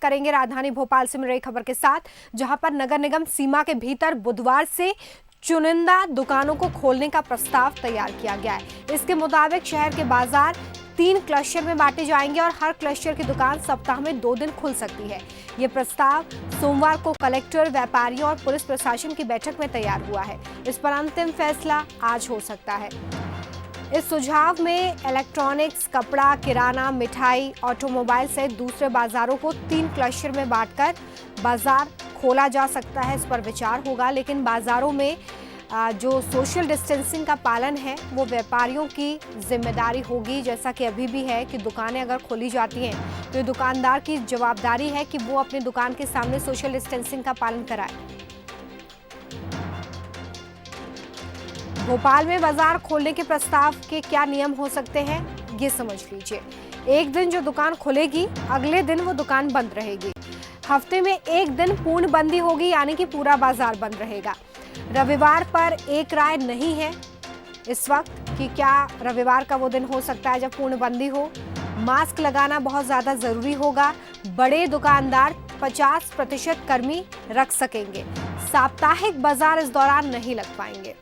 करेंगे राजधानी भोपाल से मिल रही खबर के साथ, जहां पर नगर निगम सीमा के भीतर बुधवार से चुनिंदा दुकानों को खोलने का प्रस्ताव तैयार किया गया है। इसके मुताबिक शहर के बाजार 3 क्लस्टर में बांटे जाएंगे और हर क्लस्टर की दुकान सप्ताह में 2 दिन खुल सकती है। ये प्रस्ताव सोमवार को कलेक्टर, व्यापारियों और पुलिस प्रशासन की बैठक में तैयार हुआ है। इस पर अंतिम फैसला आज हो सकता है। इस सुझाव में इलेक्ट्रॉनिक्स, कपड़ा, किराना, मिठाई, ऑटोमोबाइल सहित दूसरे बाजारों को 3 क्लस्टर में बांटकर बाजार खोला जा सकता है, इस पर विचार होगा। लेकिन बाजारों में जो सोशल डिस्टेंसिंग का पालन है वो व्यापारियों की जिम्मेदारी होगी, जैसा कि अभी भी है कि दुकानें अगर खोली जाती हैं तो ये दुकानदार की जवाबदारी है कि वो अपनी दुकान के सामने सोशल डिस्टेंसिंग का पालन कराए। भोपाल में बाजार खोलने के प्रस्ताव के क्या नियम हो सकते हैं, ये समझ लीजिए। एक दिन जो दुकान खुलेगी, अगले दिन वो दुकान बंद रहेगी। हफ्ते में एक दिन पूर्णबंदी होगी, यानी कि पूरा बाजार बंद रहेगा। रविवार पर एक राय नहीं है इस वक्त कि क्या रविवार का वो दिन हो सकता है जब पूर्णबंदी हो। मास्क लगाना बहुत ज्यादा जरूरी होगा। बड़े दुकानदार 50% कर्मी रख सकेंगे। साप्ताहिक बाजार इस दौरान नहीं लग पाएंगे।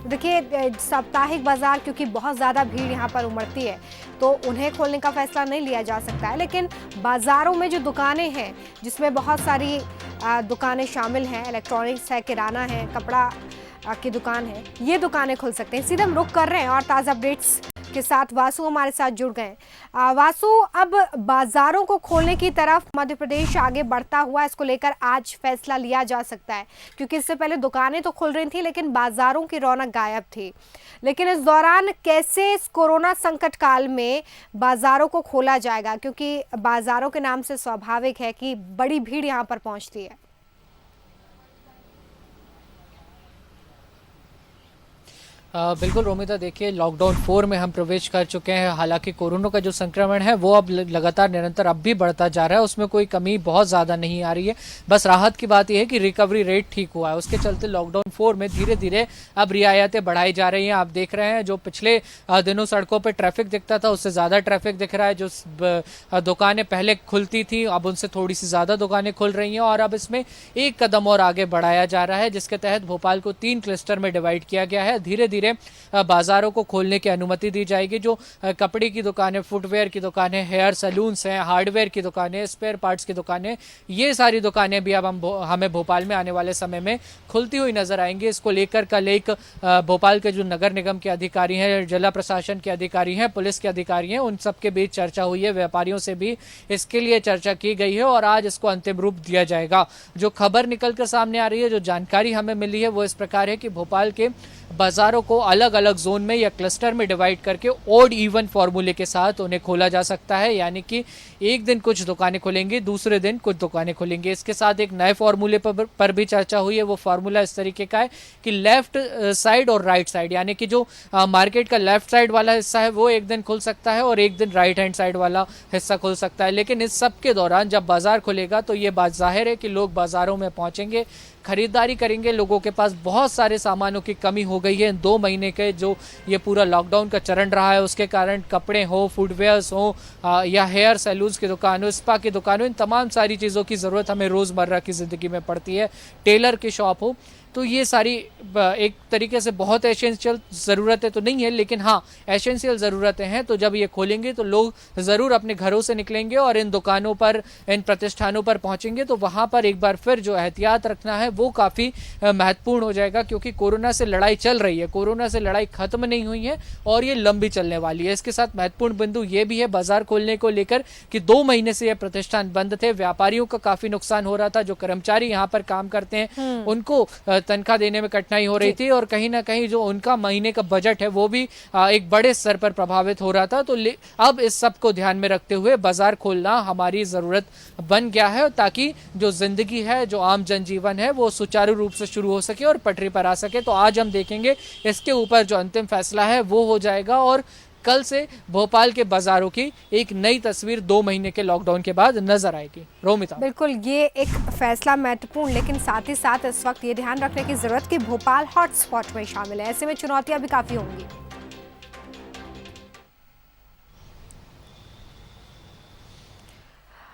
देखिए, साप्ताहिक बाजार क्योंकि बहुत ज़्यादा भीड़ यहाँ पर उमड़ती है तो उन्हें खोलने का फैसला नहीं लिया जा सकता है। लेकिन बाज़ारों में जो दुकानें हैं, जिसमें बहुत सारी दुकानें शामिल हैं, इलेक्ट्रॉनिक्स है, किराना है, कपड़ा की दुकान है, ये दुकानें खुल सकते हैं। सीधे हम रुक कर रहे हैं और ताज़ा अपडेट्स के साथ वासु हमारे साथ जुड़ गए। वासु, अब बाजारों को खोलने की तरफ मध्य प्रदेश आगे बढ़ता हुआ, इसको लेकर आज फैसला लिया जा सकता है, क्योंकि इससे पहले दुकानें तो खुल रही थी लेकिन बाजारों की रौनक गायब थी। लेकिन इस दौरान कैसे इस कोरोना संकट काल में बाजारों को खोला जाएगा, क्योंकि बाजारों के नाम से स्वाभाविक है कि बड़ी भीड़ यहाँ पर पहुँचती है। बिल्कुल रोमिता, देखिए लॉकडाउन 4 में हम प्रवेश कर चुके हैं। हालांकि कोरोना का जो संक्रमण है वो अब लगातार निरंतर अब भी बढ़ता जा रहा है, उसमें कोई कमी बहुत ज़्यादा नहीं आ रही है। बस राहत की बात यह है कि रिकवरी रेट ठीक हुआ है। उसके चलते लॉकडाउन 4 में धीरे धीरे अब रियायतें बढ़ाई जा रही हैं। आप देख रहे हैं जो पिछले दिनों सड़कों पर ट्रैफिक दिखता था उससे ज़्यादा ट्रैफिक दिख रहा है। जो दुकानें पहले खुलती थी अब उनसे थोड़ी सी ज़्यादा दुकानें खुल रही हैं और अब इसमें एक कदम और आगे बढ़ाया जा रहा है, जिसके तहत भोपाल को 3 क्लस्टर में डिवाइड किया गया है। धीरे धीरे बाजारों को खोलने की अनुमति दी जाएगी। जो कपड़े की दुकानें, फुटवेयर की दुकानें, हेयर सैलून्स हैं, हार्डवेयर की दुकानें, स्पेयर पार्ट्स की दुकानें, ये सारी दुकानें भी अब हमें भोपाल में आने वाले समय में खुलती हुई नजर आएंगी। इसको लेकर कल एक भोपाल के जो नगर निगम के अधिकारी हैं, जिला प्रशासन के अधिकारी हैं, पुलिस के अधिकारी हैं, उन सबके बीच चर्चा हुई है। व्यापारियों से भी इसके लिए चर्चा की गई है और आज इसको अंतिम रूप दिया जाएगा। जो खबर निकल कर सामने आ रही है, जो जानकारी हमें मिली है वो इस प्रकार है कि भोपाल के बाजारों को अलग अलग जोन में या क्लस्टर में डिवाइड करके ऑड इवन फॉर्मूले के साथ उन्हें खोला जा सकता है, यानी कि एक दिन कुछ दुकानें खुलेंगी, दूसरे दिन कुछ दुकानें खुलेंगी। इसके साथ एक नए फॉर्मूले पर भी चर्चा हुई है। वो फार्मूला इस तरीके का है कि लेफ्ट साइड और राइट साइड, यानी कि जो मार्केट का लेफ्ट साइड वाला हिस्सा है वो एक दिन खुल सकता है और एक दिन राइट हैंड साइड वाला हिस्सा खुल सकता है। लेकिन इस सब के दौरान जब बाजार खुलेगा तो ये बात जाहिर है कि लोग बाजारों में पहुंचेंगे, खरीदारी करेंगे। लोगों के पास बहुत सारे सामानों की कमी हो गई है। 2 महीने के जो ये पूरा लॉकडाउन का चरण रहा है उसके कारण कपड़े हो, फुटवेयर्स हो या हेयर सैलून्स की दुकान हो, स्पा की दुकान हो, इन तमाम सारी चीज़ों की ज़रूरत हमें रोज़मर्रा की ज़िंदगी में पड़ती है। टेलर की शॉप हो, तो ये सारी एक तरीके से बहुत एसेंशियल ज़रूरतें तो नहीं है, लेकिन हाँ एसेंशियल ज़रूरतें हैं। तो जब ये खोलेंगे तो लोग ज़रूर अपने घरों से निकलेंगे और इन दुकानों पर, इन प्रतिष्ठानों पर पहुंचेंगे। तो वहाँ पर एक बार फिर जो एहतियात रखना है वो काफ़ी महत्वपूर्ण हो जाएगा, क्योंकि कोरोना से लड़ाई चल रही है, कोरोना से लड़ाई ख़त्म नहीं हुई है और ये लंबी चलने वाली है। इसके साथ महत्वपूर्ण बिंदु ये भी है बाजार खोलने को लेकर कि 2 महीने से ये प्रतिष्ठान बंद थे। व्यापारियों का काफ़ी नुकसान हो रहा था। जो कर्मचारी यहाँ पर काम करते हैं उनको तनख्वाह देने में कठिनाई हो रही थी और कहीं ना कहीं जो उनका महीने का बजट है वो भी एक बड़े स्तर पर प्रभावित हो रहा था। तो अब इस सब को ध्यान में रखते हुए बाजार खोलना हमारी जरूरत बन गया है, ताकि जो जिंदगी है, जो आम जनजीवन है वो सुचारू रूप से शुरू हो सके और पटरी पर आ सके। तो आज हम देखेंगे इसके ऊपर जो अंतिम फैसला है वो हो जाएगा और कल से भोपाल के बाजारों की एक नई तस्वीर 2 महीने के लॉकडाउन के बाद नजर आएगी। रोमिता, बिल्कुल ये एक फैसला महत्वपूर्ण, लेकिन साथ ही साथ इस वक्त ये ध्यान रखने की जरूरत कि भोपाल हॉटस्पॉट में शामिल है, ऐसे में चुनौतियां भी काफी होंगी।